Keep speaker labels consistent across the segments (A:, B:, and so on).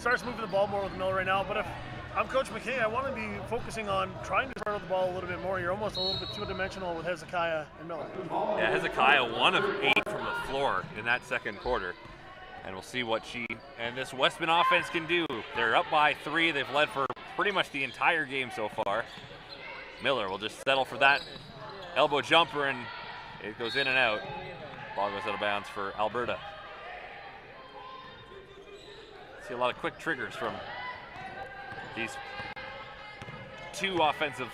A: starts moving the ball more with Miller right now, but if I'm Coach McKay, I want to be focusing on trying to start out the ball a little bit more. You're almost a little bit two-dimensional with Hezekiah and Miller.
B: Yeah, Hezekiah 1 of 8 from the floor in that second quarter. And we'll see what she and this Westman offense can do. They're up by 3. They've led for pretty much the entire game so far. Miller will just settle for that elbow jumper, and it goes in and out. Ball goes out of bounds for Alberta. See a lot of quick triggers from these two offensive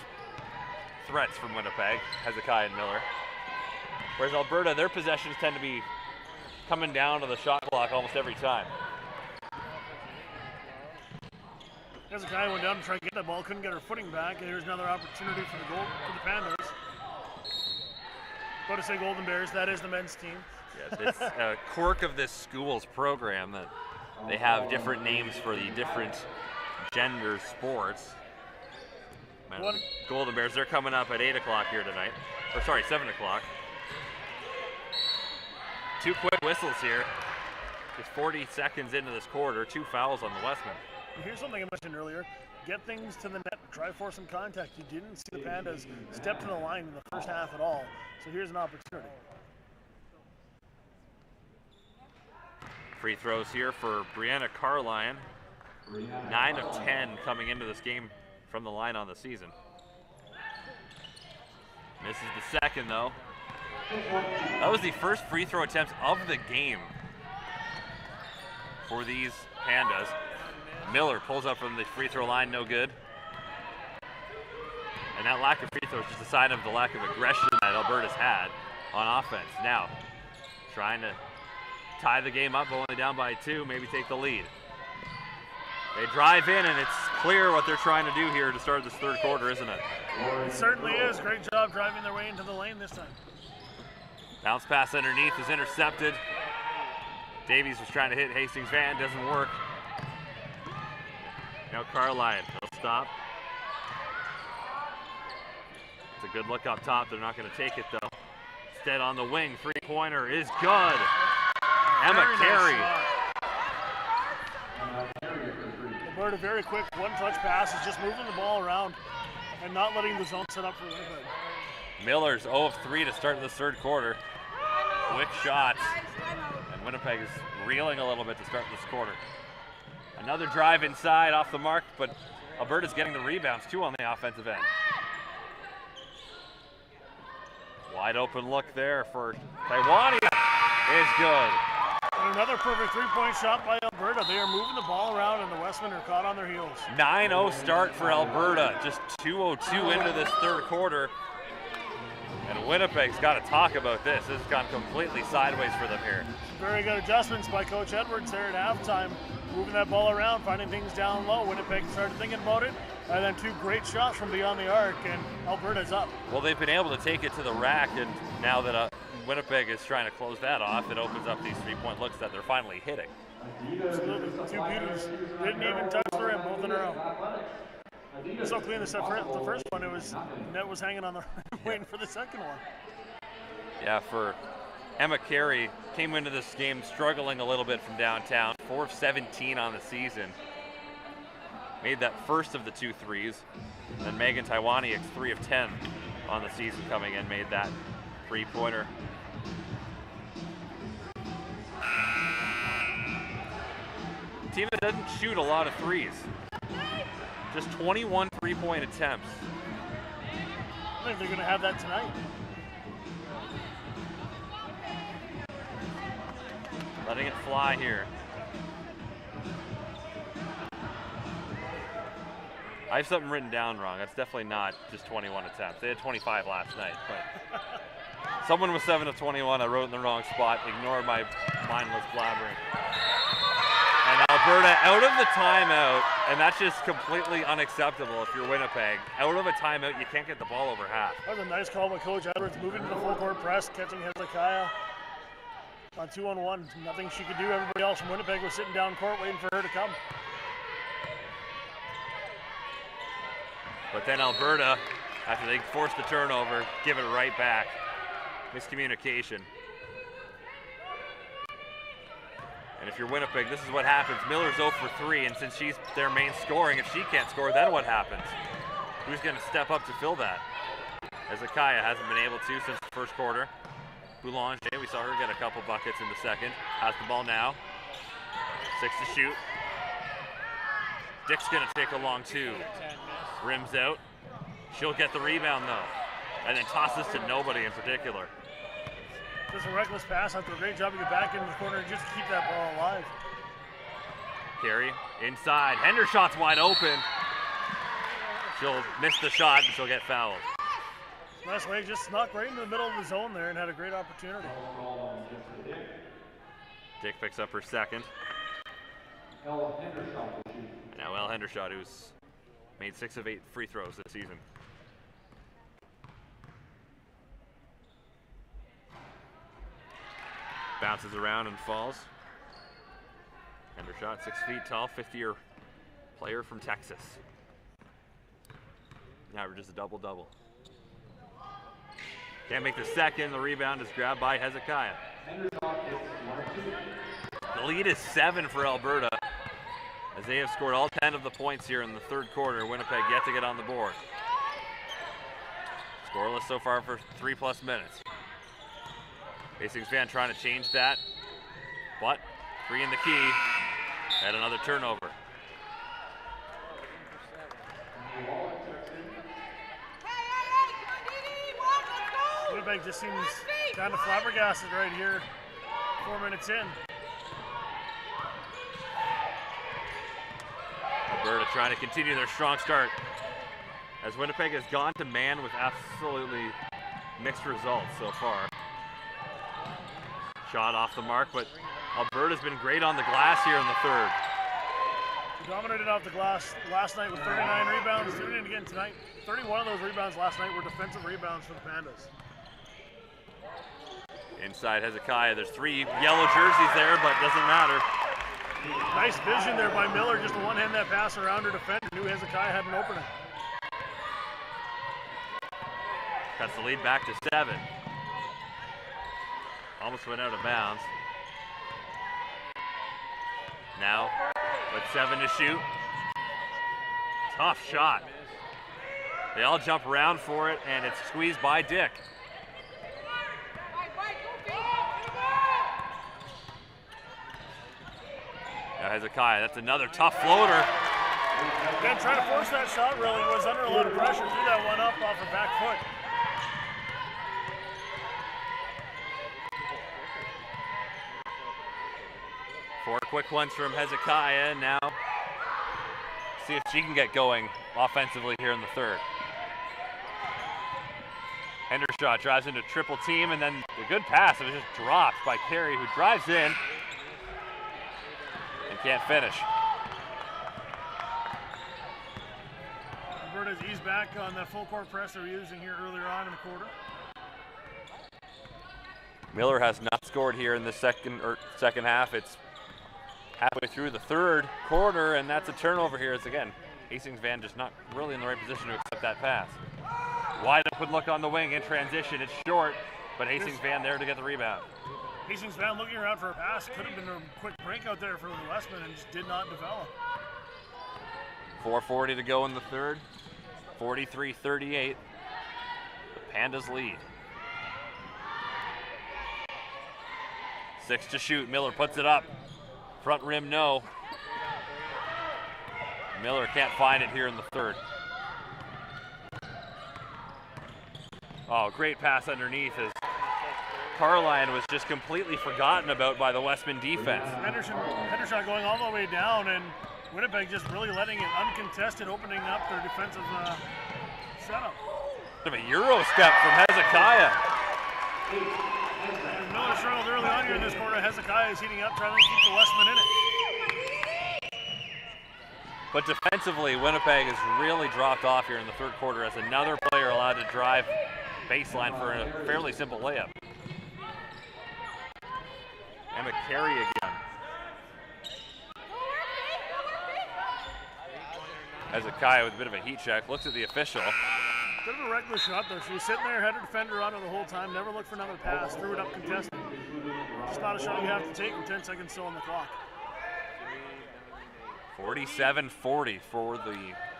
B: threats from Winnipeg, Hezekiah and Miller. Whereas Alberta, their possessions tend to be coming down to the shot clock almost every time.
A: Hezekiah went down to try to get that ball, couldn't get her footing back, and here's another opportunity for the Pandas. Go to say Golden Bears, that is the men's team.
B: Yes, it's a quirk of this school's program that they have different names for the different gender sports. Golden Bears, they're coming up at 8 o'clock here tonight. Or sorry, 7 o'clock. 2 quick whistles here. Just 40 seconds into this quarter, 2 fouls on the Westmen.
A: Here's something I mentioned earlier. Get things to the net, try for some contact. You didn't see the Pandas step to the line in the first half at all. So here's an opportunity.
B: Free throws here for Brianna Carline. 9 of 10 coming into this game from the line on the season. Misses the second though. That was the first free throw attempt of the game for these Pandas. Miller pulls up from the free throw line, no good. And that lack of free throws is just a sign of the lack of aggression that Alberta's had on offense. Now, trying to tie the game up, only down by 2, maybe take the lead. They drive in, and it's clear what they're trying to do here to start this third quarter, isn't it?
A: It certainly is. Great job driving their way into the lane this time.
B: Bounce pass underneath is intercepted. Davies was trying to hit Hastings' Van, doesn't work. Now Carline, they'll stop. It's a good look up top. They're not going to take it though. Instead on the wing, 3-pointer is good. Emma Carey.
A: Alberta very quick, one-touch passes, just moving the ball around and not letting the zone set up for Winnipeg.
B: Miller's 0 of 3 to start this third quarter. Quick shots, and Winnipeg is reeling a little bit to start this quarter. Another drive inside off the mark, but Alberta's getting the rebounds too on the offensive end. Wide open look there for Taiwan is good.
A: And another perfect 3-point shot by Alberta. They are moving the ball around, and the Westmen are caught on their heels.
B: 9-0 start for Alberta, just 2:02 into this third quarter. And Winnipeg's got to talk about this. This has gone completely sideways for them here.
A: Very good adjustments by Coach Edwards there at halftime. Moving that ball around, finding things down low. Winnipeg started thinking about it. And then 2 great shots from beyond the arc, and Alberta's up.
B: Well, they've been able to take it to the rack, and now that Winnipeg is trying to close that off, it opens up these 3-point looks that they're finally hitting.
A: Absolutely. 2 beauties. Didn't even touch the rim, both in a row. So clean the first one, net was hanging on the waiting for the second one.
B: Yeah, for Emma Carey, came into this game struggling a little bit from downtown. 4 of 17 on the season. Made that first of the 2 threes. And then Megan Taiwaniak's 3 of 10 on the season coming in, made that 3-pointer. Team that doesn't shoot a lot of threes. Just 21 3-point attempts.
A: I think they're going to have that tonight.
B: Letting it fly here. I have something written down wrong. That's definitely not just 21 attempts. They had 25 last night, but someone was 7 of 21. I wrote in the wrong spot. Ignore my mindless blabbering. And Alberta out of the timeout, and that's just completely unacceptable if you're Winnipeg. Out of a timeout, you can't get the ball over half.
A: That was a nice call by Coach Edwards, moving to the full court press, catching Hezekiah on 2-on-1. Nothing she could do. Everybody else from Winnipeg was sitting down court waiting for her to come.
B: But then Alberta, after they force the turnover, give it right back. Miscommunication. And if you're Winnipeg, this is what happens. Miller's 0 for 3, and since she's their main scoring, if she can't score, then what happens? Who's going to step up to fill that? Hezekiah hasn't been able to since the first quarter. Boulanger, we saw her get a couple buckets in the second. Has the ball now. 6 to shoot. Dick's going to take a long 2. Rims out. She'll get the rebound, though. And then tosses to nobody in particular.
A: Just a reckless pass after a great job to get back into the corner and just keep that ball alive.
B: Carey inside. Hendershot's wide open. She'll miss the shot, but she'll get fouled.
A: Nice way, just snuck right into the middle of the zone there and had a great opportunity.
B: Dick picks up her second. Now Elle Hendershot, who's made 6 of 8 free throws this season. Bounces around and falls. Hendershot, 6 feet tall, 50-year player from Texas. Averages a double-double. Can't make the second. The rebound is grabbed by Hezekiah. The lead is 7 for Alberta, as they have scored all 10 of the points here in the third quarter. Winnipeg yet to get on the board. Scoreless so far for 3+ minutes. Hastings fan trying to change that, but 3 in the key, and another turnover.
A: Winnipeg just seems kind of flabbergasted right here, 4 minutes in.
B: Alberta trying to continue their strong start, as Winnipeg has gone to man with absolutely mixed results so far. Shot off the mark, but Alberta's been great on the glass here in the third.
A: They dominated off the glass last night with 39 rebounds, doing it again tonight. 31 of those rebounds last night were defensive rebounds for the Pandas.
B: Inside Hezekiah, there's 3 yellow jerseys there, but doesn't matter.
A: Nice vision there by Miller, just to one-hand that pass around her defender. Knew Hezekiah had an opening.
B: Cuts the lead back to 7. Almost went out of bounds. Now, with 7 to shoot. Tough shot. They all jump around for it, and it's squeezed by Dick. Now Hezekiah, that's another tough floater.
A: Again, trying to force that shot really, was under a lot of pressure, threw that one up off her back foot.
B: Four quick ones from Hezekiah. Now, see if she can get going offensively here in the third. Hendershot drives into triple team, and then the good pass, it was just dropped by Carey, who drives in and can't finish.
A: Alberta's eased back on that full court press they were using here earlier on in the quarter.
B: Miller has not scored here in the second half. It's halfway through the third quarter, and that's a turnover here. It's again, Hastings Van just not really in the right position to accept that pass. Wide open look on the wing in transition. It's short, but Hastings Van there to get the rebound.
A: Hastings Van looking around for a pass. Could have been a quick break out there for the Westman and just did not develop.
B: 4:40 to go in the third. 43-38. The Pandas lead. 6 to shoot. Miller puts it up. Front rim, no. Miller can't find it here in the third. Oh, great pass underneath as Carline was just completely forgotten about by the Westman defense.
A: Hendershot going all the way down, and Winnipeg just really letting it uncontested, opening up their defensive setup.
B: Bit of a Euro step from Hezekiah.
A: Miller struggled early on here in this quarter. Hezekiah is heating up, trying to keep the Westman in it.
B: But defensively, Winnipeg has really dropped off here in the third quarter as another player allowed to drive baseline for a fairly simple layup. Emma Carey again. Hezekiah with a bit of a heat check, looks at the official.
A: Bit of a reckless shot though. She was sitting there, had her defender on her the whole time, never looked for another pass, threw it up contested. It's not a shot you have to take with 10 seconds still on the clock.
B: 47-40 for the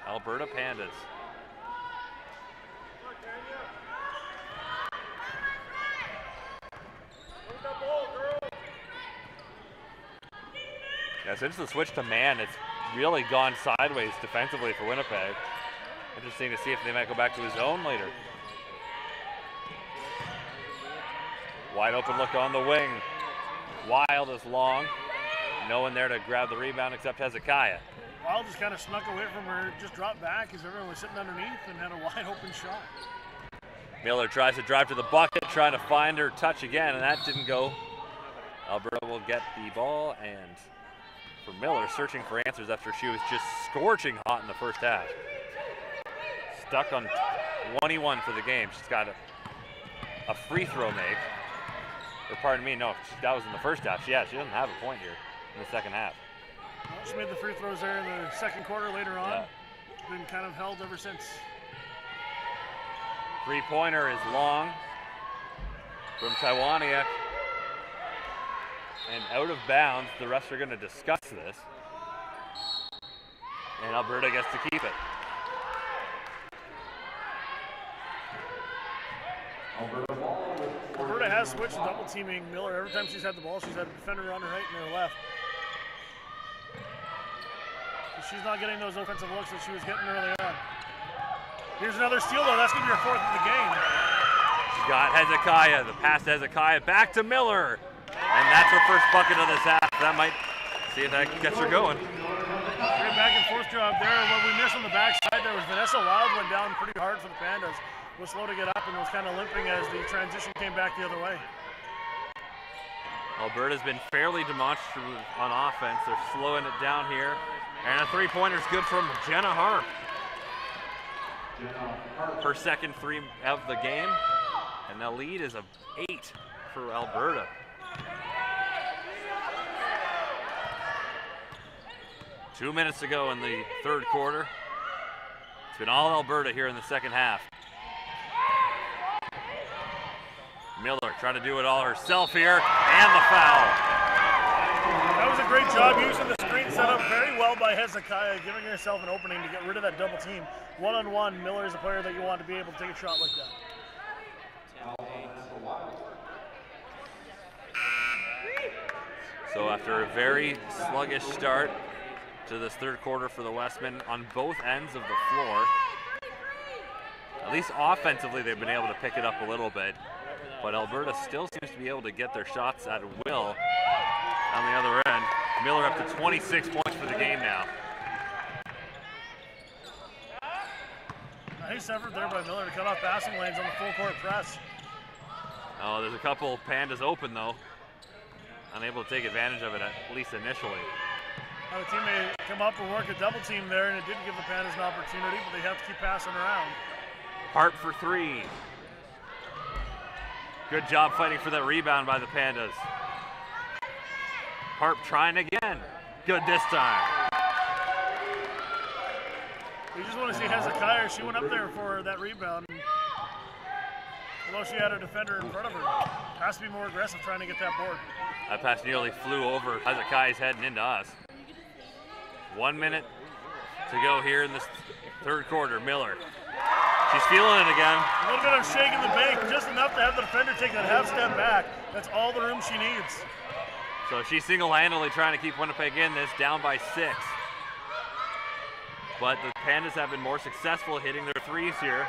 B: Alberta Pandas. Yeah, since the switch to man, it's really gone sideways defensively for Winnipeg. Interesting to see if they might go back to his zone later. Wide open look on the wing. Wild is long. No one there to grab the rebound except Hezekiah.
A: Wild just kind of snuck away from her, just dropped back as everyone was sitting underneath and had a wide open shot.
B: Miller tries to drive to the bucket, trying to find her touch again, and that didn't go. Alberta will get the ball, and for Miller, searching for answers after she was just scorching hot in the first half. Stuck on 21 for the game. She's got a free throw make. Or pardon me, no, that was in the first half. She doesn't have a point here in the second half.
A: Well, she made the free throws there in the second quarter later on.
B: Yeah.
A: Been kind of held ever since.
B: Three-pointer is long from Taiwania. And out of bounds. The refs are going to discuss this. And Alberta gets to keep it.
A: Alberta has switched to double teaming Miller. Every time she's had the ball, she's had a defender on her right and her left. She's not getting those offensive looks that she was getting early on. Here's another steal, though. That's going to be her fourth of the game.
B: She got Hezekiah. The pass to Hezekiah. Back to Miller. And that's her first bucket of this half. That might see if that gets her going.
A: Great back and forth job there. What we missed on the backside there was Vanessa Wild went down pretty hard for the Pandas. Was slow to get up and was kind of limping as the transition came back the other way.
B: Alberta's been fairly demonstrative on offense. They're slowing it down here. And a three-pointer is good from Jenna Harp. Her second three of the game. And the lead is of 8 for Alberta. Two minutes to go in the third quarter. It's been all Alberta here in the second half. Miller trying to do it all herself here, and the foul.
A: That was a great job using the screen set up very well by Hezekiah, giving herself an opening to get rid of that double team. One-on-one, Miller is a player that you want to be able to take a shot like that.
B: So after a very sluggish start to this third quarter for the Westmen on both ends of the floor, at least offensively they've been able to pick it up a little bit. But Alberta still seems to be able to get their shots at will on the other end. Miller up to 26 points for the game now.
A: Nice effort there by Miller to cut off passing lanes on the full court press.
B: Oh, there's a couple Pandas open though. Unable to take advantage of it, at least initially.
A: Now the team may come up and work a double team there, and it didn't give the Pandas an opportunity, but they have to keep passing around.
B: Hart for three. Good job fighting for that rebound by the Pandas. Harp trying again. Good this time.
A: We just want to see Hezekiah. She went up there for that rebound. Although she had a defender in front of her. Has to be more aggressive trying to get that board.
B: That pass nearly flew over Hezekiah's head and into us. 1 minute to go here in this third quarter. Miller. She's feeling it again.
A: A little bit of shaking the bank, just enough to have the defender take that half step back. That's all the room she needs.
B: So she's single-handedly trying to keep Winnipeg in this, down by 6. But the Pandas have been more successful hitting their threes here.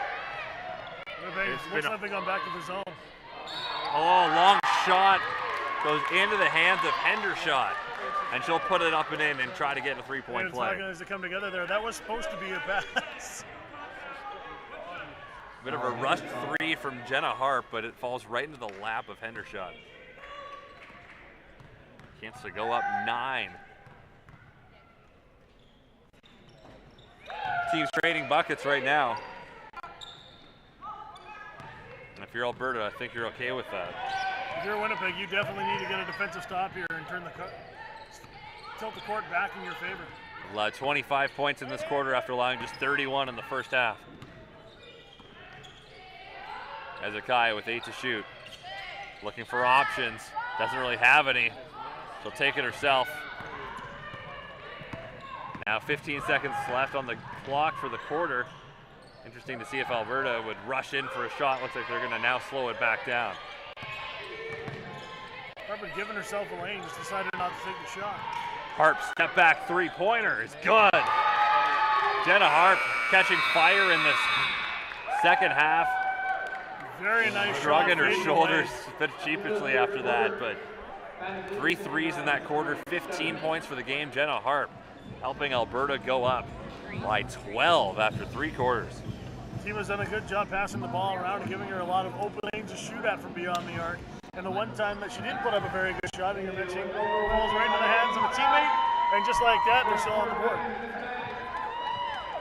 A: Winnipeg looks like they've gone back to the zone.
B: Oh, long shot goes into the hands of Hendershot. And she'll put it up and in and try to get a three-point play.
A: It's not going to come together there. That was supposed to be a pass.
B: Bit of a rushed three from Jenna Harp, but it falls right into the lap of Hendershot. Chance to go up 9. Teams trading buckets right now. And if you're Alberta, I think you're okay with that.
A: If you're Winnipeg, you definitely need to get a defensive stop here and tilt the court back in your favor.
B: Allowed 25 points in this quarter after allowing just 31 in the first half. Hezekiah with 8 to shoot. Looking for options. Doesn't really have any. She'll take it herself. Now 15 seconds left on the clock for the quarter. Interesting to see if Alberta would rush in for a shot. Looks like they're going to now slow it back down.
A: Harper giving herself a lane, just decided not to take the shot.
B: Harp step back three-pointer is good. Jenna Harp catching fire in this second half.
A: Very nice
B: Shrugging
A: shot.
B: her shoulders a bit sheepishly after that, but 3 threes in that quarter, 15 points for the game. Jenna Harp helping Alberta go up by 12 after 3 quarters.
A: The team has done a good job passing the ball around and giving her a lot of openings to shoot at from beyond the arc. And the one time that she did put up a very good shot, and you're mentioning, falls right into the hands of a teammate, and just like that, they're still on the board.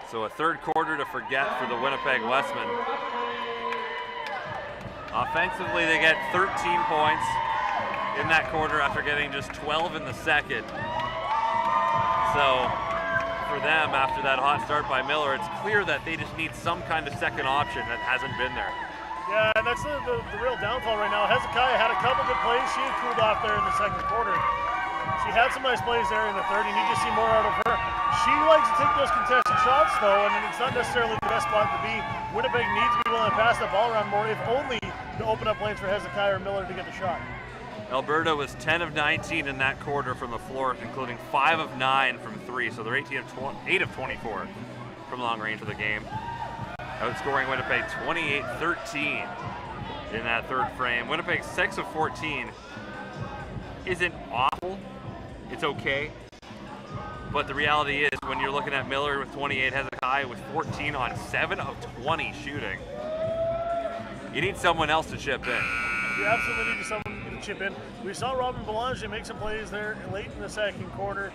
B: So a third quarter to forget for the Winnipeg Westmen. Offensively, they get 13 points in that quarter after getting just 12 in the second. So for them, after that hot start by Miller, it's clear that they just need some kind of second option that hasn't been there.
A: Yeah, and that's the real downfall right now. Hezekiah had a couple good plays. She had cooled off there in the second quarter. She had some nice plays there in the third. You need to see more out of her. She likes to take those contested shots, though, and it's not necessarily the best spot to be. Winnipeg needs to be willing to pass the ball around more, if only to open up lanes for Hezekiah or Miller to get the shot.
B: Alberta was 10 of 19 in that quarter from the floor, including 5 of 9 from 3, so they're 8 of 24 from long range of the game. Outscoring Winnipeg 28-13 in that third frame. Winnipeg 6 of 14 isn't awful, it's okay. But the reality is, when you're looking at Miller with 28, Hezekiah with 14 on 7 of 20 shooting, you need someone else to chip in.
A: You absolutely need someone to chip in. We saw Robin Belanger make some plays there late in the second quarter.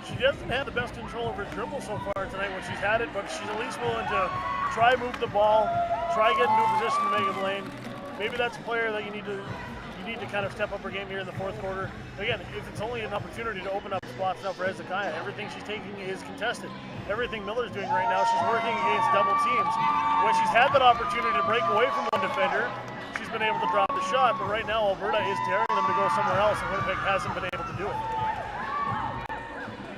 A: She doesn't have the best control of her dribble so far tonight when she's had it, but she's at least willing to try move the ball, try get into a position to make a lane. Maybe that's a player that you need to kind of step up her game here in the fourth quarter. Again, if it's only an opportunity to open up spots now for Hezekiah, everything she's taking is contested. Everything Miller's doing right now, she's working against double teams. When she's had that opportunity to break away from one defender, she's been able to drop the shot, but right now Alberta is daring them to go somewhere else, and Winnipeg hasn't been able to do it.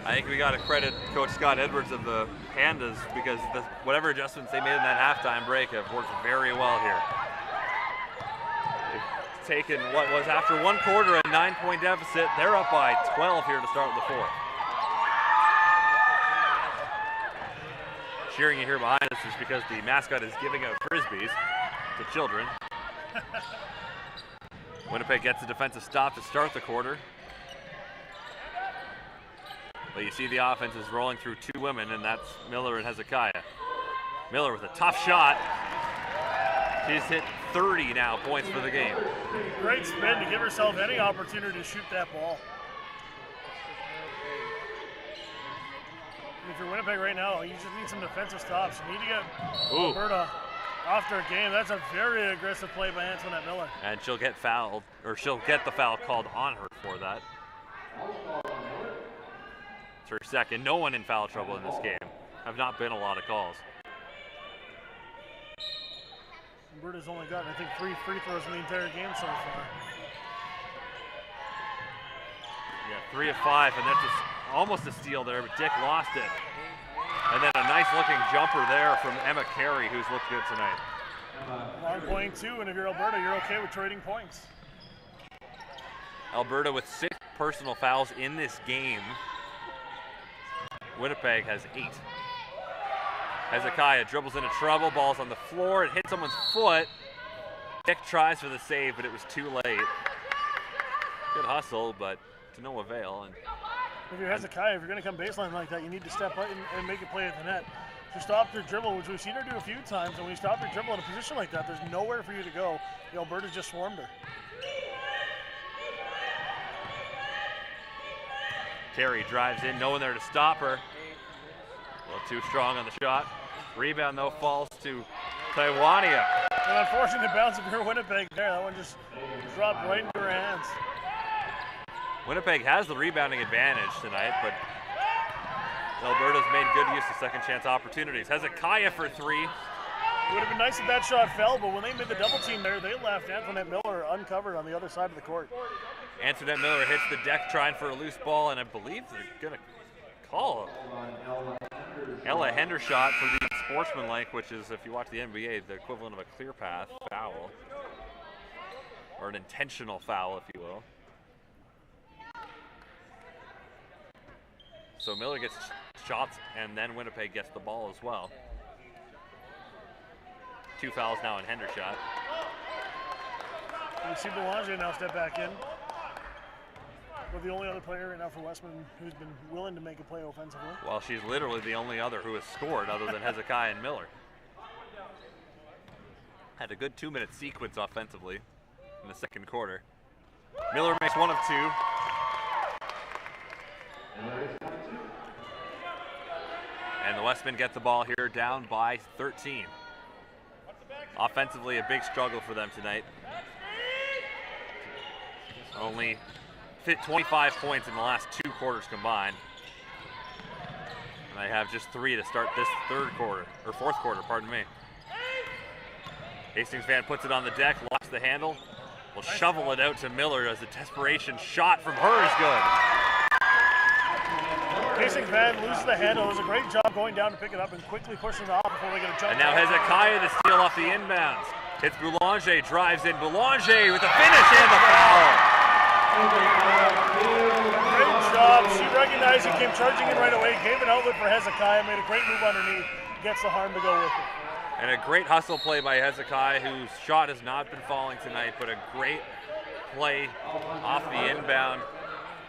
B: I think we got to credit Coach Scott Edwards of the Pandas, because whatever adjustments they made in that halftime break have worked very well here. They've taken what was, after one quarter, a 9-point deficit. They're up by 12 here to start the fourth. Cheering you here behind us is because the mascot is giving out Frisbees to children. Winnipeg gets a defensive stop to start the quarter. But you see the offense is rolling through 2 women, and that's Miller and Hezekiah. Miller with a tough shot. She's hit 30 now points for the game.
A: Great spin to give herself any opportunity to shoot that ball. If you're Winnipeg right now, you just need some defensive stops. You need to get Alberta off their game. That's a very aggressive play by Antoinette Miller.
B: And she'll get fouled, or she'll get the foul called on her for that. It's her second. No one in foul trouble in this game. Have not been a lot of calls.
A: Alberta's only gotten, I think, 3 free throws in the entire game so far.
B: Yeah, 3 of 5, and that's almost a steal there, but Dick lost it. And then a nice looking jumper there from Emma Carey, who's looked good tonight.
A: Long point 2, and if you're Alberta, you're okay with trading points.
B: Alberta with 6 personal fouls in this game. Winnipeg has 8. Hezekiah dribbles into trouble, ball's on the floor, it hits someone's foot. Dick tries for the save, but it was too late. Good hustle, but to no avail. And
A: if you're Hezekiah, if you're going to come baseline like that, you need to step up and make a play at the net. She stopped her dribble, which we've seen her do a few times, and when you stop her dribble in a position like that, there's nowhere for you to go. The Alberta just swarmed her.
B: Carey drives in, no one there to stop her. A little too strong on the shot. Rebound, though, falls to Taiwania.
A: An unfortunate bounce of her Winnipeg there. That one just dropped right into her hands.
B: Winnipeg has the rebounding advantage tonight, but Alberta's made good use of second chance opportunities. Hezekiah for 3.
A: It would have been nice if that shot fell, but when they made the double team there, they left Antoinette Miller uncovered on the other side of the court.
B: Antoinette Miller hits the deck trying for a loose ball, and I believe they're going to call Ella Hendershot for the sportsmanlike, which is, if you watch the NBA, the equivalent of a clear path foul, or an intentional foul, if you will. So Miller gets shots, and then Winnipeg gets the ball as well. 2 fouls now in Hendershot.
A: We see Boulanger now step back in. We're the only other player right now for Westman who's been willing to make a play offensively.
B: Well, she's literally the only other who has scored other than Hezekiah and Miller. Had a good 2-minute sequence offensively in the second quarter. Miller makes 1 of 2. And the Westmen get the ball here down by 13. Offensively, a big struggle for them tonight. Only 25 points in the last 2 quarters combined. And I have just 3 to start this fourth quarter, pardon me. Hastings fan puts it on the deck, locks the handle, will shovel it out to Miller as a desperation shot from her is good.
A: Hastings fan loses the handle. It was a great job going down to pick it up and quickly pushing it off before they get a jump.
B: And now Hezekiah to steal off the inbounds. Hits Boulanger, drives in. Boulanger with the finish and the foul.
A: Great job. She recognized it, came charging in right away, gave an outlet for Hezekiah, made a great move underneath, gets the harm to go with it.
B: And a great hustle play by Hezekiah, whose shot has not been falling tonight, but a great play off the inbound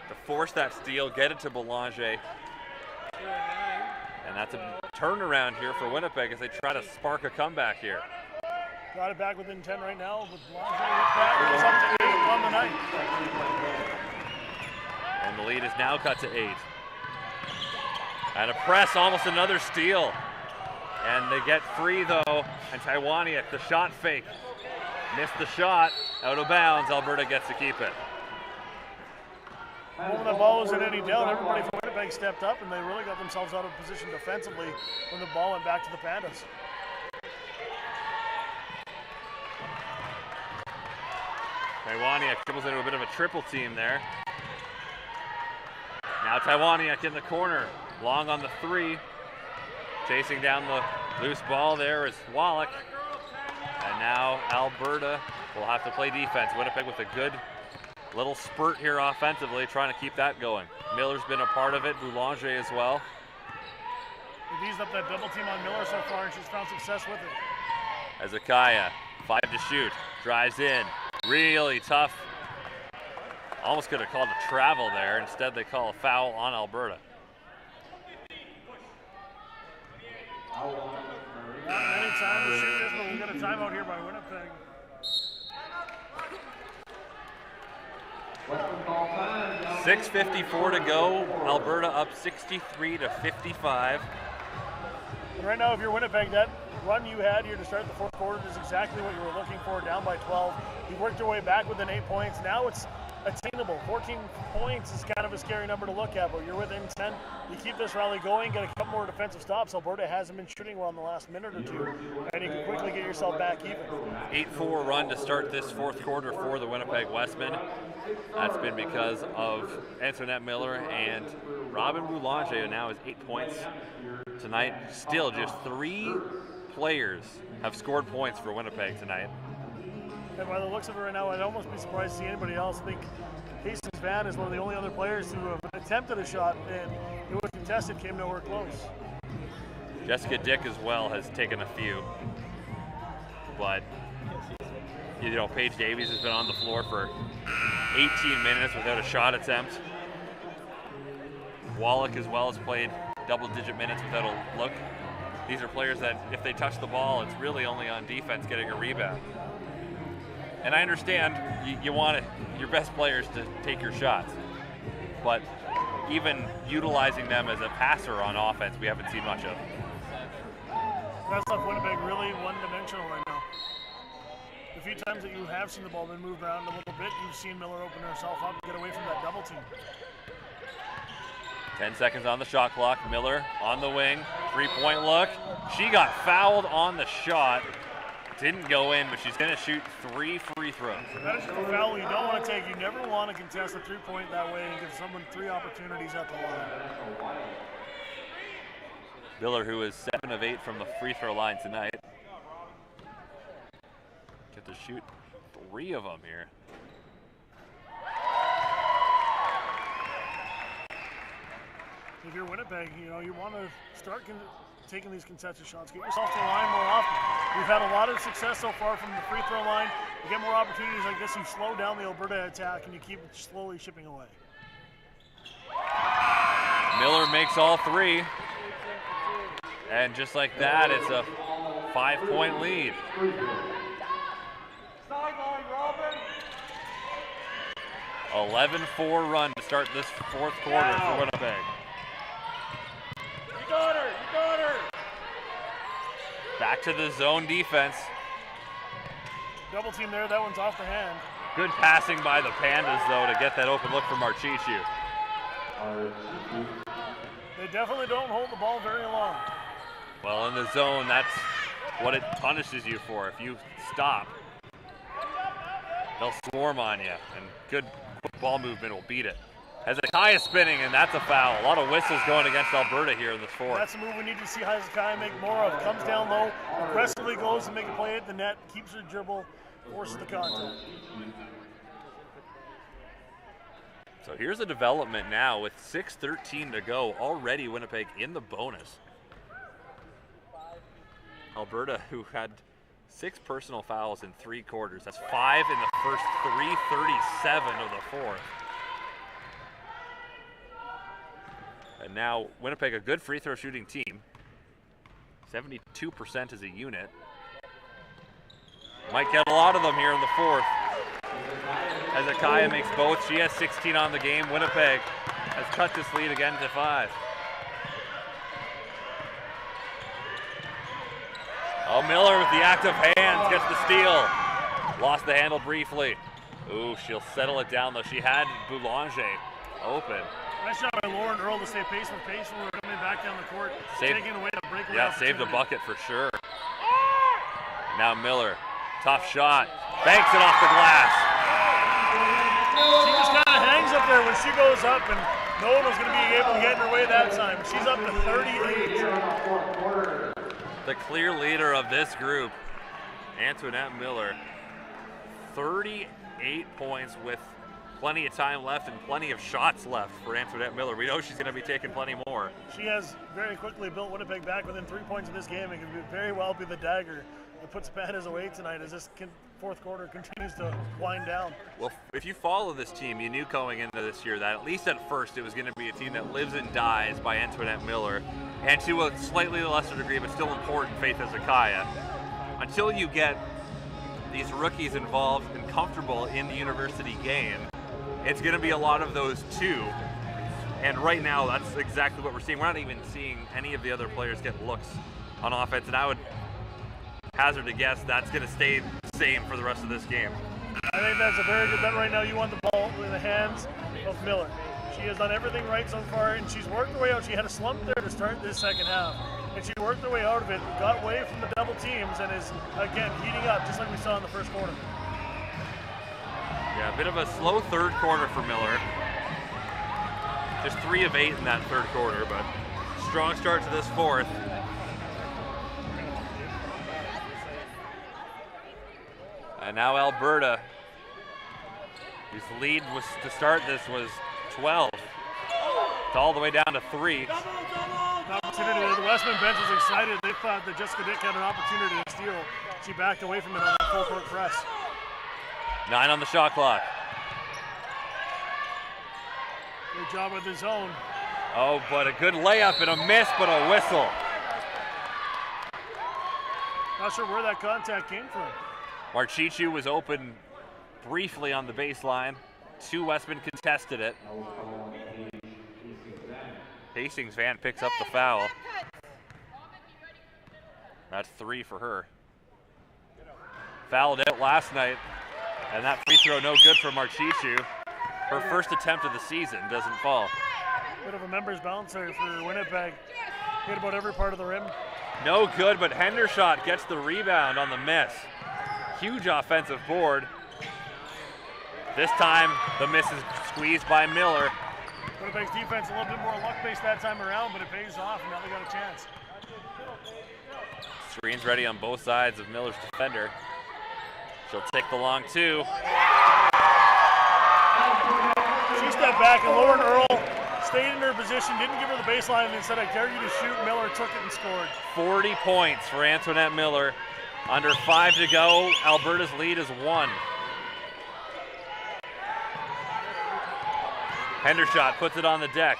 B: to force that steal, get it to Boulanger. And that's a turnaround here for Winnipeg as they try to spark a comeback here.
A: Got it back within 10 right now, but Boulanger with that goes up to 8 on the night.
B: And the lead is now cut to 8. And a press, almost another steal. And they get free though, and Taiwaniak, the shot fake. Missed the shot, out of bounds, Alberta gets to keep it.
A: When the ball was in any doubt, everybody from Winnipeg stepped up and they really got themselves out of position defensively when the ball went back to the Pandas.
B: Taiwaniak dribbles into a bit of a triple team there. Now Taiwaniak in the corner, long on the 3. Chasing down the loose ball there is Wallach. And now Alberta will have to play defense. Winnipeg with a good little spurt here offensively, trying to keep that going. Miller's been a part of it, Boulanger as well.
A: They've eased up that double team on Miller so far, and she's found success with it.
B: Hezekiah, 5 to shoot, drives in, really tough. Almost could have called a travel there. Instead, they call a foul on Alberta.
A: Not many times to shoot this, but we'll get a timeout here by Winnipeg.
B: 6:54 to go. Alberta up 63 to 55.
A: And right now, if you're Winnipeg, that run you had here to start the fourth quarter is exactly what you were looking for, down by 12. You worked your way back within 8 points. Now it's attainable. 14 points is kind of a scary number to look at, but you're within 10. You keep this rally going, get a couple more defensive stops. Alberta hasn't been shooting well in the last minute or 2, and you can quickly get yourself back even.
B: 8-4 run to start this fourth quarter for the Winnipeg Westmen. That's been because of Antoinette Miller and Robin Boulanger, who now has 8 points tonight. Still, just 3 players have scored points for Winnipeg tonight.
A: And by the looks of it right now, I'd almost be surprised to see anybody else. I think Hastings Van is one of the only other players who have attempted a shot, and it was contested, came nowhere close.
B: Jessica Dick as well has taken a few. But, you know, Paige Davies has been on the floor for 18 minutes without a shot attempt. Wallach as well has played double-digit minutes without a look. These are players that, if they touch the ball, it's really only on defense getting a rebound. And I understand you want your best players to take your shots, but even utilizing them as a passer on offense, we haven't seen much of.
A: That's left Winnipeg really one-dimensional right now. The few times that you have seen the ball been moved around a little bit, you've seen Miller open herself up and get away from that double team.
B: 10 seconds on the shot clock. Miller on the wing, 3-point look. She got fouled on the shot. Didn't go in, but she's going to shoot 3 free throws.
A: That is just a foul you don't want to take. You never want to contest a three-point that way and give someone 3 opportunities at the line.
B: Miller, who is 7 of 8 from the free throw line tonight. Get to shoot 3 of them here.
A: If you're Winnipeg, you know, you want to start taking these contested shots. Get yourself to the line more often. We've had a lot of success so far from the free throw line. You get more opportunities like this, you slow down the Alberta attack and you keep it slowly chipping away.
B: Miller makes all 3. And just like that, it's a 5-point lead.
A: Sideline, Robin.
B: 11-4 run to start this 4th quarter for Winnipeg.
A: You got her, you got her.
B: Back to the zone defense.
A: Double team there, that one's off the hand.
B: Good passing by the Pandas, though, to get that open look for Marchichu.
A: They definitely don't hold the ball very long.
B: Well, in the zone, that's what it punishes you for. If you stop, they'll swarm on you, and good ball movement will beat it. Hezekiah spinning, and that's a foul. A lot of whistles going against Alberta here in this 4th.
A: That's a move we need to see Hezekiah make more of. Comes down low, aggressively goes to make a play at the net, keeps her dribble, forces the contact.
B: So here's a development now with 6:13 to go. Already Winnipeg in the bonus. Alberta, who had 6 personal fouls in 3 quarters. That's 5 in the first 3:37 of the 4th. And now Winnipeg, a good free throw shooting team. 72% as a unit. Might get a lot of them here in the 4th. Hezekiah makes both. She has 16 on the game. Winnipeg has cut this lead again to 5. Oh, Miller with the active hands gets the steal. Lost the handle briefly. Ooh, she'll settle it down though. She had Boulanger open.
A: Nice job by Lauren Earl to stay pace with pace when we're coming back down the court. Taking away the breakaway.
B: Yeah, saved the bucket for sure. Now Miller, tough shot. Banks it off the glass.
A: She just kind of hangs up there when she goes up, and no one was going to be able to get in her way that time. She's up to 38.
B: The clear leader of this group, Antoinette Miller. 38 points with plenty of time left and plenty of shots left for Antoinette Miller. We know she's going to be taking plenty more.
A: She has very quickly built Winnipeg back within 3 points of this game. It could very well be the dagger that puts Pandas away tonight as this 4th quarter continues to wind down.
B: Well, if you follow this team, you knew going into this year that at least at first it was going to be a team that lives and dies by Antoinette Miller, and to a slightly lesser degree, but still important, Faith Hezekiah. Until you get these rookies involved and comfortable in the university game, it's going to be a lot of those too. And right now, that's exactly what we're seeing. We're not even seeing any of the other players get looks on offense, and I would hazard a guess that's going to stay the same for the rest of this game.
A: I think that's a very good bet right now. You want the ball in the hands of Miller. She has done everything right so far, and she's worked her way out. She had a slump there to start this 2nd half, and she worked her way out of it, got away from the double teams, and is, again, heating up just like we saw in the 1st quarter.
B: Yeah, a bit of a slow 3rd quarter for Miller. Just 3 of 8 in that 3rd quarter, but strong start to this 4th. And now Alberta, whose lead was to start this was 12. It's all the way down to 3.
A: Opportunity. The Westman bench was excited. They thought that Jessica Dick had an opportunity to steal. She backed away from it on that full court press.
B: 9 on the shot clock.
A: Good job with the zone.
B: Oh, but a good layup and a miss, but a whistle.
A: Not sure where that contact came from.
B: Marchichu was open briefly on the baseline. 2 Westman contested it. Hastings Van picks up the foul. That's 3 for her. Fouled out last night, and that free throw no good for Marchichu. Her first attempt of the season doesn't fall.
A: Bit of a members bouncer for Winnipeg. Hit about every part of the rim.
B: No good, but Hendershot gets the rebound on the miss. Huge offensive board. This time, the miss is squeezed by Miller.
A: Winnipeg's defense a little bit more luck-based that time around, but it pays off, and now they got a chance.
B: Screens ready on both sides of Miller's defender. She'll take the long two.
A: She stepped back, and Lauren Earl stayed in her position, didn't give her the baseline, and said, I dare you to shoot. Miller took it and scored.
B: 40 points for Antoinette Miller. Under 5 to go, Alberta's lead is 1. Hendershot puts it on the deck.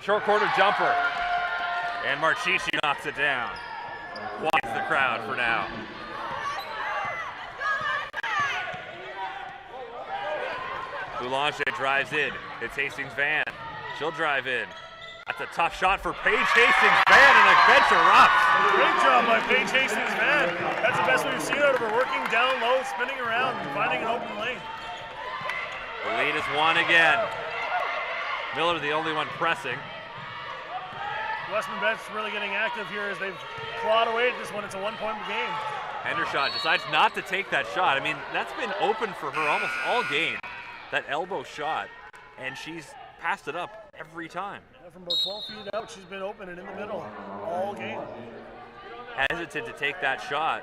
B: Short corner jumper. And Marchici knocks it down. Quiets the crowd for now. Boulanger drives in. It's Hastings Van. She'll drive in. That's a tough shot for Paige Hastings Van, and a bench erupts.
A: Great job by Paige Hastings Van. That's the best we've seen out of her, working down low, spinning around, and finding an open lane.
B: The lead is 1 again. Miller the only one pressing.
A: Westman Betts really getting active here as they've clawed away at this one. It's a 1-point game.
B: Hendershot decides not to take that shot. I mean, that's been open for her almost all game. That elbow shot, and she's passed it up every time.
A: Yeah, from about 12 feet out, she's been open and in the middle all game.
B: Hesitant to take that shot.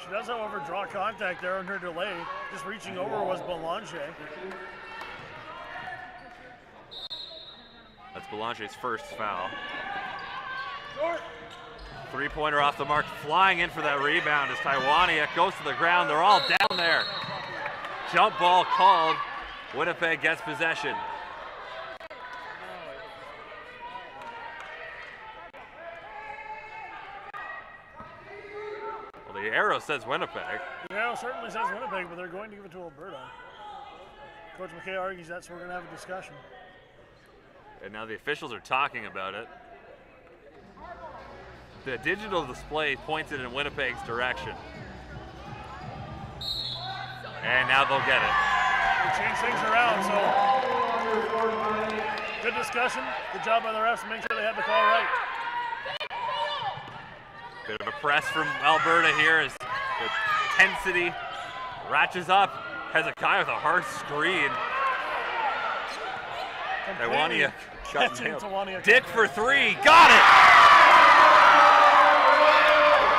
A: She does, however, draw contact there on her delay. Just reaching over was Boulanger.
B: That's Boulanger's first foul. 3-pointer off the mark, flying in for that rebound as Taiwania goes to the ground. They're all down there. Jump ball called. Winnipeg gets possession. Well, the arrow says Winnipeg.
A: The arrow certainly says Winnipeg, but they're going to give it to Alberta. Coach McKay argues that, so we're going to have a discussion.
B: And now the officials are talking about it. The digital display points it in Winnipeg's direction. And now they'll get it.
A: They change things around, so good discussion. Good job by the refs to make sure they had the call right.
B: Bit of a press from Alberta here as the intensity ratchets up. Hezekiah with a hard screen. Taiwania got Dick for 3, got it!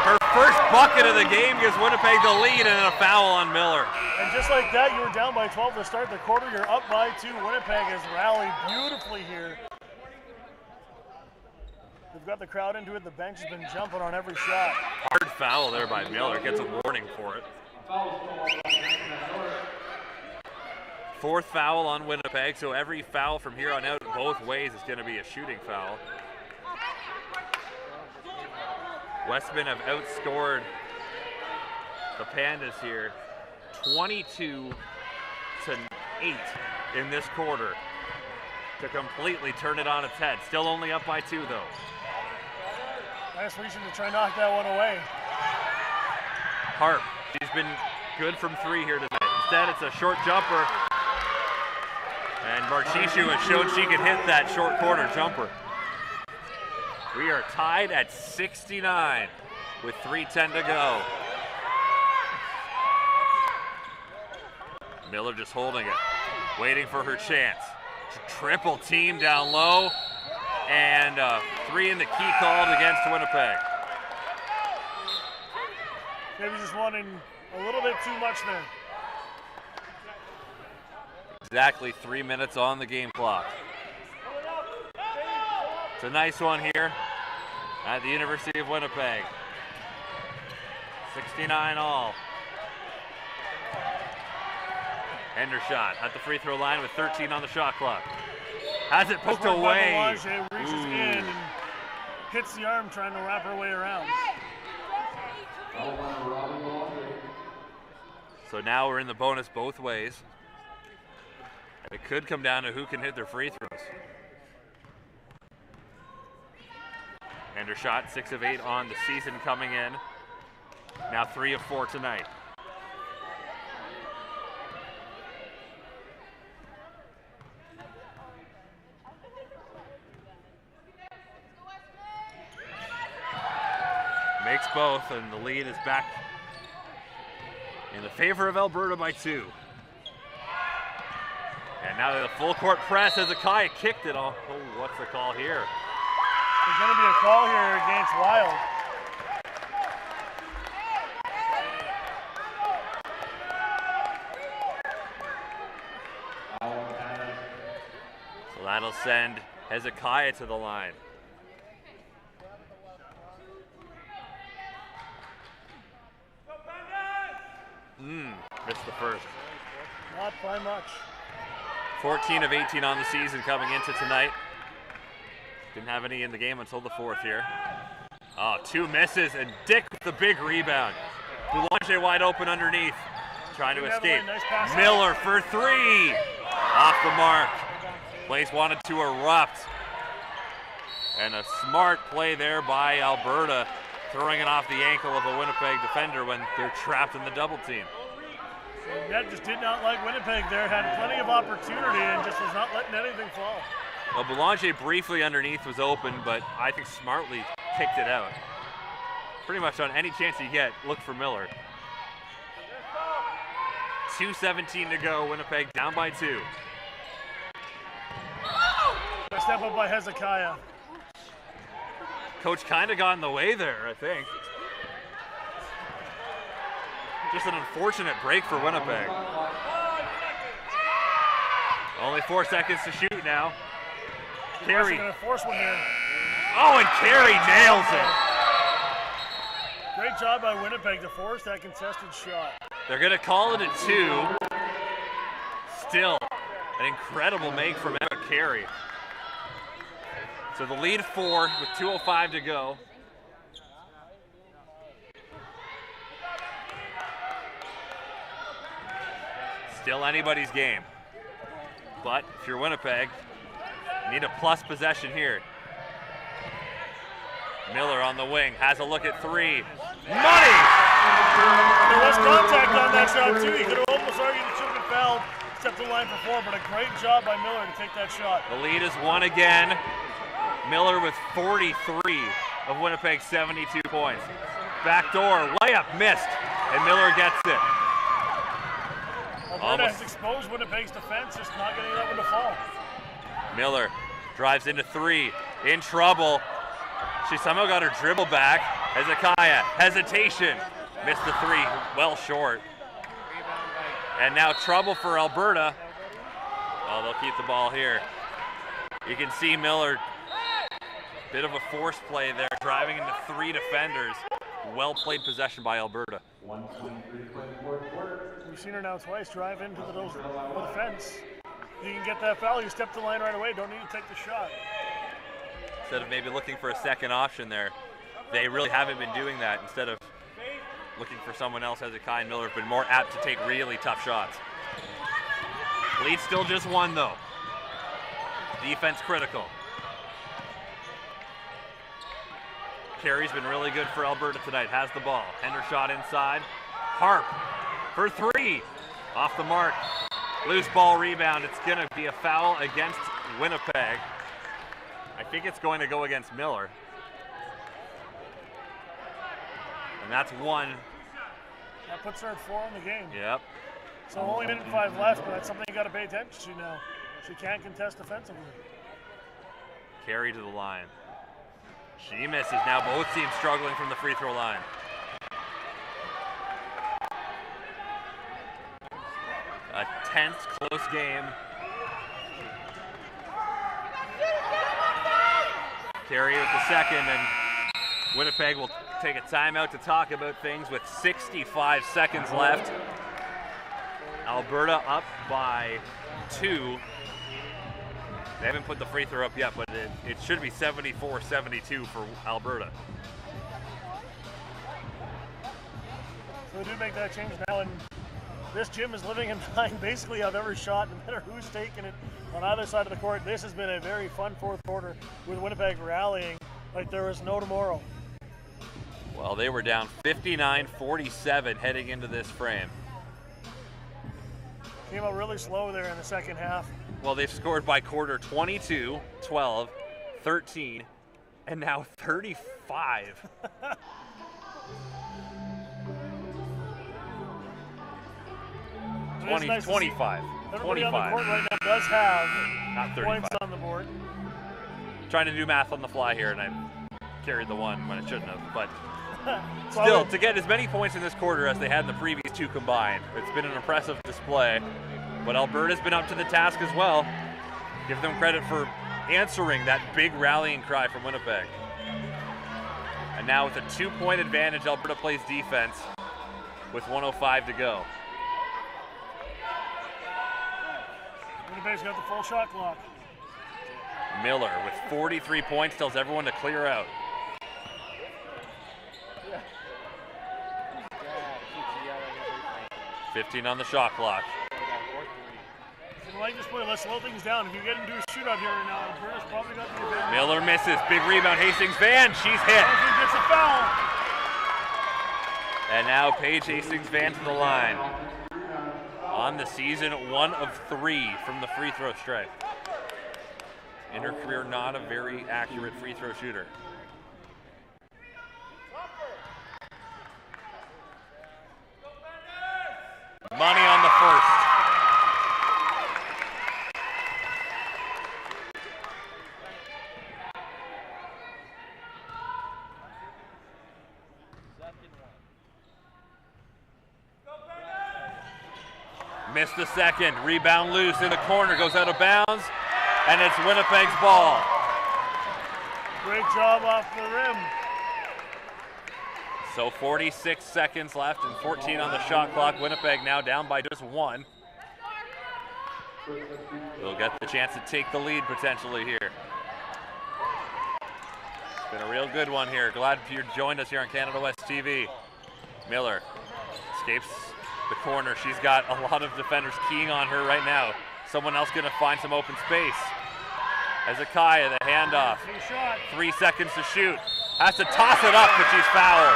B: Her first bucket of the game gives Winnipeg the lead and a foul on Miller.
A: And just like that, you were down by 12 to start the quarter. You're up by 2. Winnipeg has rallied beautifully here. They've got the crowd into it. The bench has been jumping on every shot.
B: Hard foul there by Miller. Gets a warning for it. 4th foul on Winnipeg, so every foul from here on out both ways is going to be a shooting foul. Westman have outscored the Pandas here 22-8 in this quarter to completely turn it on its head. Still only up by 2 though.
A: Nice reaching to try and knock that one away.
B: Harp, she's been good from 3 here tonight. Instead, it's a short jumper. And Marchishu has shown she can hit that short corner jumper. We are tied at 69 with 3:10 to go. Miller just holding it, waiting for her chance. Triple team down low, and 3 in the key called against Winnipeg.
A: Maybe just wanting a little bit too much there.
B: Exactly 3 minutes on the game clock. It's a nice one here at the University of Winnipeg. 69 all. Hendershot at the free throw line with 13 on the shot clock. Has it poked away.
A: Boulanger reaches in and hits the arm trying to wrap her way around.
B: So now we're in the bonus both ways. It could come down to who can hit their free throws. Hendershot, 6 of 8 on the season coming in. Now 3 of 4 tonight. Makes both, and the lead is back in the favor of Alberta by 2. And now the full court press. Hezekiah kicked it off. Oh, what's the call here?
A: There's going to be a call here against Wild.
B: So that'll send Hezekiah to the line. Missed the first.
A: Not by much.
B: 14 of 18 on the season coming into tonight. Didn't have any in the game until the fourth here. Oh, 2 misses, and Dick with the big rebound. Boulanger wide open underneath, trying to escape.
A: Nice
B: Miller for 3. Off the mark. Place wanted to erupt. And a smart play there by Alberta, throwing it off the ankle of a Winnipeg defender when they're trapped in the double team.
A: That just did not like Winnipeg there, had plenty of opportunity and just was not letting anything fall.
B: Well, Boulanger briefly underneath was open, but I think smartly kicked it out. Pretty much on any chance you get, look for Miller. 2:17 to go, Winnipeg down by 2.
A: A step up by Hezekiah.
B: Coach kind of got in the way there, I think. Just an unfortunate break for Winnipeg. Only 4 seconds to shoot now. Carey.
A: Going to force one here.
B: Oh, and Carey nails it.
A: Great job by Winnipeg to force that contested shot.
B: They're going to call it a 2. Still, an incredible make from Emma Carey. So the lead 4 with 2:05 to go. Still anybody's game. But if you're Winnipeg, you need a plus possession here. Miller on the wing, has a look at 3. Money!
A: There was contact on that shot too. You could have almost argued it should have been fouled. Stepped the line for 4, but a great job by Miller to take that shot.
B: The lead is 1 again. Miller with 43 of Winnipeg's 72 points. Backdoor layup missed, and Miller gets it.
A: Alberta has exposed Winnipeg's defense, just not getting that one to fall.
B: Miller drives into 3, in trouble. She somehow got her dribble back. Hezekiah, hesitation, missed the 3, well short. And now trouble for Alberta. Oh, they'll keep the ball here. You can see Miller, bit of a force play there, driving into 3 defenders. Well played possession by Alberta.
A: We've seen her now twice drive into the fence. You can get that foul, you step the line right away, don't need to take the shot.
B: Instead of maybe looking for a second option there, they really haven't been doing that. Instead of looking for someone else, Hezekiah and Miller have been more apt to take really tough shots. Lead still just 1 though. Defense critical. Carey's been really good for Alberta tonight, has the ball. Hendershot inside. Harp for 3. Off the mark. Loose ball rebound. It's going to be a foul against Winnipeg. I think it's going to go against Miller. And that's 1.
A: That puts her at 4 in the game.
B: Yep.
A: So only 1:05 left, but that's something you got to pay attention to now. She can't contest defensively.
B: Carey to the line. She misses. Now both teams struggling from the free throw line. A tense, close game. Carey with the second, and Winnipeg will take a timeout to talk about things with 65 seconds left. Alberta up by 2. They haven't put the free throw up yet, but it should be 74-72 for Alberta.
A: So they do make that change now, and this gym is living in time basically of every shot, no matter who's taking it on either side of the court. This has been a very fun fourth quarter with Winnipeg rallying like there is no tomorrow.
B: Well, they were down 59-47 heading into this frame.
A: Came out really slow there in the second half.
B: Well, they've scored by quarter 22, 12, 13, and now 35. 20,
A: nice
B: 25.
A: Everybody on the
B: 25.
A: court right now does have
B: Not 35.
A: points on the board.
B: Trying to do math on the fly here, and I carried the one when it shouldn't have. But
A: So
B: still, to get as many points in this quarter as they had in the previous two combined, it's been an impressive display. But Alberta's been up to the task as well. Give them credit for answering that big rallying cry from Winnipeg. And now with a 2-point advantage, Alberta plays defense with 1:05 to go.
A: Winnipeg's got the full shot clock.
B: Miller with 43 points tells everyone to clear out. $15 on the shot clock.
A: So like this play, let's slow things down. If you get into a shootout here right now, Alberta's probably got the advantage.
B: Miller misses. Big rebound. Hastings Van. She's hit.
A: Hastings gets a foul.
B: And now Paige Hastings Van to the line. On the season, 1 of 3 from the free throw stripe. In her career, not a very accurate free throw shooter. Money on the first. Missed the second. Rebound loose in the corner. Goes out of bounds. And it's Winnipeg's ball.
A: Great job off the rim.
B: So 46 seconds left and 14 on the shot clock. Winnipeg now down by just 1. They'll get the chance to take the lead potentially here. It's been a real good one here. Glad you joined us here on Canada West TV. Miller escapes the corner. She's got a lot of defenders keying on her right now. Someone else gonna find some open space. Hezekiah, the handoff. 3 seconds to shoot. Has to toss it up, but she's fouled.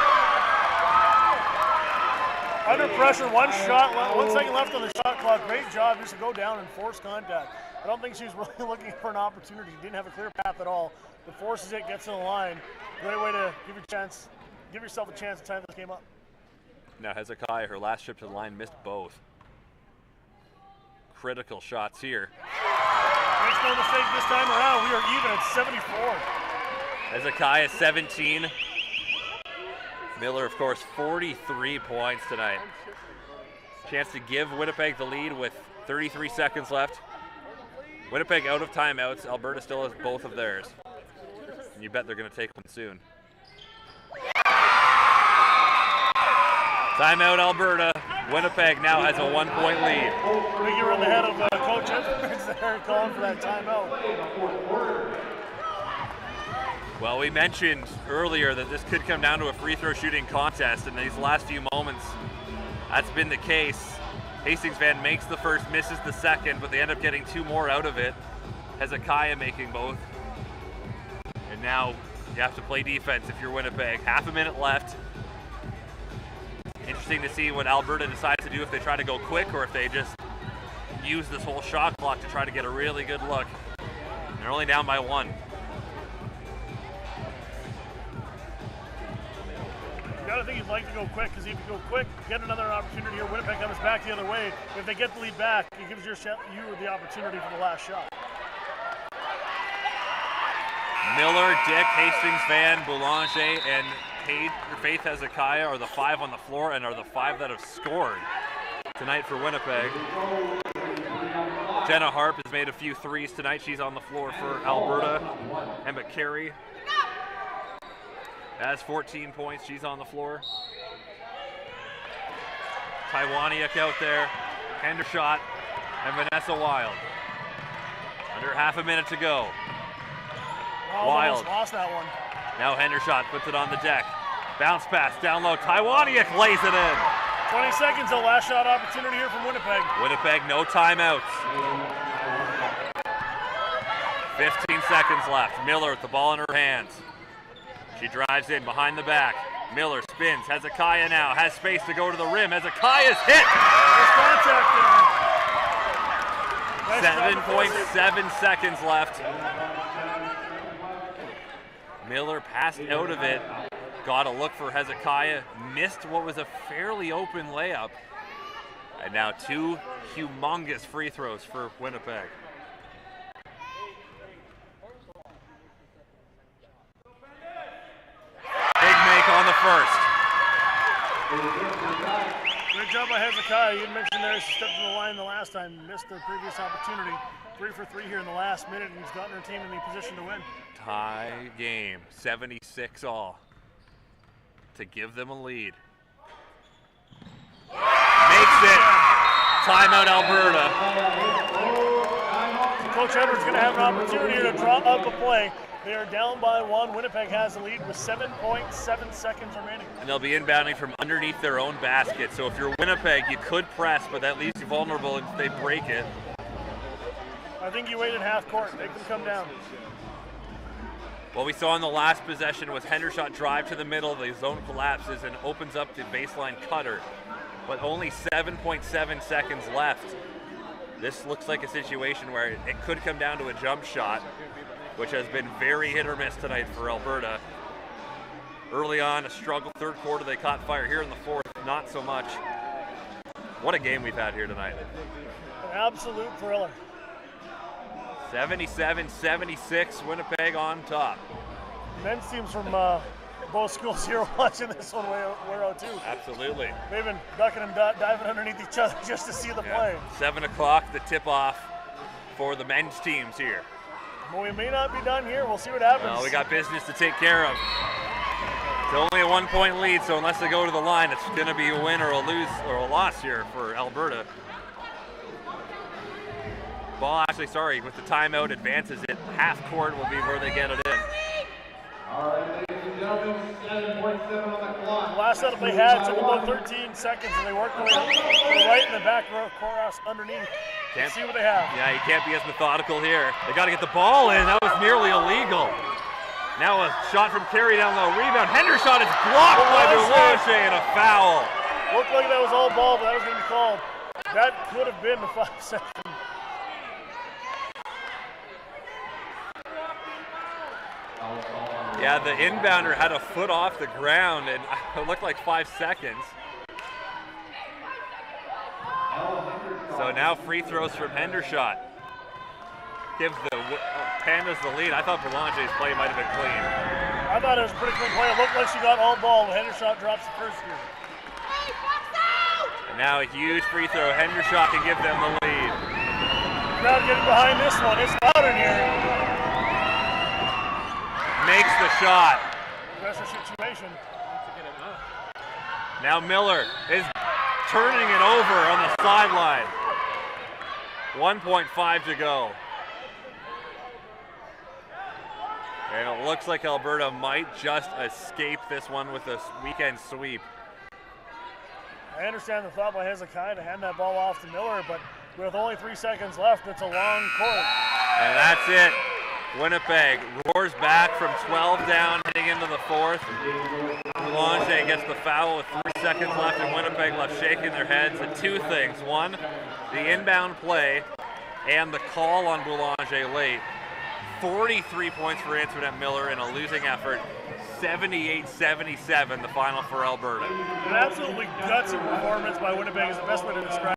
A: Under pressure, 1 second left on the shot clock. Great job just to go down and force contact. I don't think she was really looking for an opportunity. Didn't have a clear path at all. But forces it, gets in the line. Great way to give yourself a chance to tie this game up.
B: Now Hezekiah, her last trip to the line, missed both. Critical shots here.
A: Makes no mistake this time around. We are even at 74.
B: Hezekiah 17. Miller, of course, 43 points tonight. Chance to give Winnipeg the lead with 33 seconds left. Winnipeg out of timeouts. Alberta still has both of theirs. And you bet they're going to take one soon. Timeout, Alberta. Winnipeg now has a 1-point lead.
A: I think you were in the head of Coach Edwards there calling for that timeout.
B: Well, we mentioned earlier that this could come down to a free throw shooting contest, and these last few moments, that's been the case. Hastings Van makes the first, misses the second, but they end up getting 2 more out of it. Hezekiah making both. And now you have to play defense if you're Winnipeg. Half a minute left. Interesting to see what Alberta decides to do, if they try to go quick or if they just use this whole shot clock to try to get a really good look. They're only down by 1.
A: You gotta think you'd like to go quick, because if you go quick, get another opportunity here. Winnipeg comes back the other way. If they get the lead back, it gives you the opportunity for the last shot.
B: Miller, Dick, Hastings Van, Boulanger, and Faith Hezekiah are the 5 on the floor and are the 5 that have scored tonight for Winnipeg. Jenna Harp has made a few threes tonight. She's on the floor for Alberta. Emma Carey has 14 points. She's on the floor. Taiwaniuk out there. Hendershot and Vanessa Wild. Under half a minute to go. Wild
A: lost that one.
B: Now Hendershot puts it on the deck. Bounce pass down low. Taiwaniuk lays it in.
A: 20 seconds, a last shot opportunity here from Winnipeg.
B: Winnipeg, no timeouts. 15 seconds left. Miller with the ball in her hands. She drives in behind the back. Miller spins. Hezekiah now has space to go to the rim. Hezekiah's hit.
A: There's contact there.
B: 7.7 seconds left. Miller passed out of it. Got a look for Hezekiah. Missed what was a fairly open layup. And now 2 humongous free throws for Winnipeg. Big make on the first.
A: Great job by Hezekiah. You mentioned there he stepped to the line the last time, missed the previous opportunity. 3 for 3 here in the last minute, and he's gotten their team in the position to win.
B: Tie game, 76 all, to give them a lead. Makes it. Timeout, Alberta.
A: Coach Edwards going to have an opportunity to draw up a play. They are down by 1. Winnipeg has the lead with 7.7 seconds remaining.
B: And they'll be inbounding from underneath their own basket. So if you're Winnipeg, you could press, but that leaves you vulnerable if they break it.
A: I think you waited half court. Make them come down.
B: What we saw in the last possession was Hendershot drive to the middle, the zone collapses and opens up the baseline cutter. But only 7.7 seconds left. This looks like a situation where it could come down to a jump shot, which has been very hit or miss tonight for Alberta. Early on, a struggle. Third quarter, they caught fire. Here in the fourth, not so much. What a game we've had here tonight.
A: An absolute thriller.
B: 77-76, Winnipeg on top.
A: Men's teams from both schools here watching this one. We're out too.
B: Absolutely.
A: They've been ducking and diving underneath each other just to see the play.
B: 7 o'clock, the tip-off for the men's teams here.
A: Well, we may not be done here. We'll see what happens.
B: Well, we got business to take care of. It's only a 1-point lead, so unless they go to the line, it's going to be a win or a lose or a loss here for Alberta. Ball actually, sorry, with the timeout advances it. Half court will be where they get it in.
C: All right, ladies and gentlemen, 7.7 on the clock.
A: The last setup they had took about 13 seconds, and they worked their way right in the back row cross underneath. Let's see what they have.
B: Yeah, you can't be as methodical here. They got to get the ball in. That was nearly illegal. Now a shot from Carey down low. Rebound. Hendershot is blocked by Boulanger and a foul.
A: Looked like that was all ball, but that was going to be called. That could have been the 5 seconds.
B: Yeah, the inbounder had a foot off the ground, and it looked like 5 seconds. So now free throws from Hendershot. Gives the Pandas the lead. I thought Boulanger's play might have been clean.
A: I thought it was a pretty clean play. It looked like she got all ball. Hendershot drops the first here.
B: And now a huge free throw. Hendershot can give them the lead.
A: Crowd getting behind this one. It's loud in here.
B: Makes the shot.
A: That's the situation.
B: Now Miller is turning it over on the sideline. 1.5 to go. And it looks like Alberta might just escape this one with a weekend sweep.
A: I understand the thought by Hezekiah to hand that ball off to Miller, but with only 3 seconds left, it's a long court.
B: And that's it. Winnipeg roars back from 12 down, heading into the fourth. Boulanger gets the foul with 3 seconds left, and Winnipeg left shaking their heads at 2 things. One, the inbound play and the call on Boulanger late. 43 points for Antoinette Miller in a losing effort. 78-77, the final for Alberta.
A: An absolutely gutsy performance by Winnipeg is the best way to describe it.